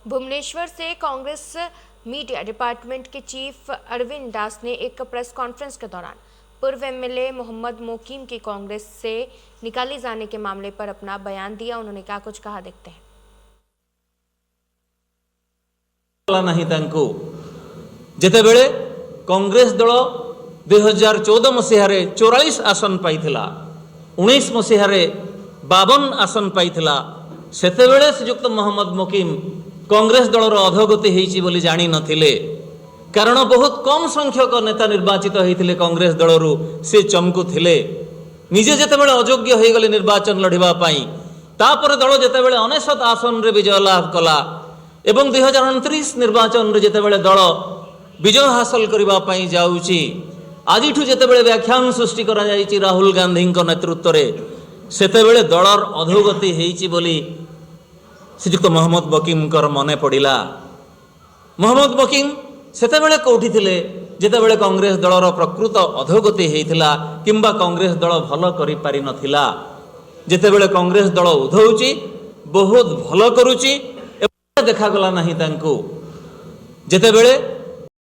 भुवनेश्वर से Congress media department के chief Arvind दास ने एक प्रेस कॉन्फ्रेंस के दौरान पूर्व एमएलए मोहम्मद मोकीम की कांग्रेस से निकाले जाने के मामले पर अपना बयान दिया। उन्होंने क्या कुछ कहा, देखते हैं। जेतेबेले कांग्रेस दल 2014 मसीह 44 आसन पाई, 19 मसीह 52 आसन पाई, सेतेबेले श्रीयुक्त मोहम्मद मोकीम कांग्रेस दलर अधोगति होईची बोली जानी नथिले, कारण बहुत कम संख्यक नेता निर्वाचित होते कांग्रेस दलरू से चमकु थिले। निजे जेतेबेले अयोग्य हो गले निर्वाचन लड़िबा पाई, तापर दल जेतेबेले 99 आसन रे विजय लाभ कला एवं 2029 निर्वाचन रे जेतेबेले दल विजय हासिल करबा पाई जाउची, आजिठू जेतेबेले व्याख्यान सृष्टि करा जाईची राहुल गांधी नेतृत्व रे, सेतेबेले दलर अधोगति होईची बोली श्रीयुक्त मोहम्मद मोकीम मने पड़ा। मोहम्मद मोकीम सेतेबेले कोठी थिले जेतेबेले कांग्रेस दलर प्रकृत अधोगति होइथिला किंबा कांग्रेस दल भल करि पारि नथिला। जेतेबेले कांग्रेस दल उधौची बहुत भल करूची देखा गला नहीं तांको, जेतेबेले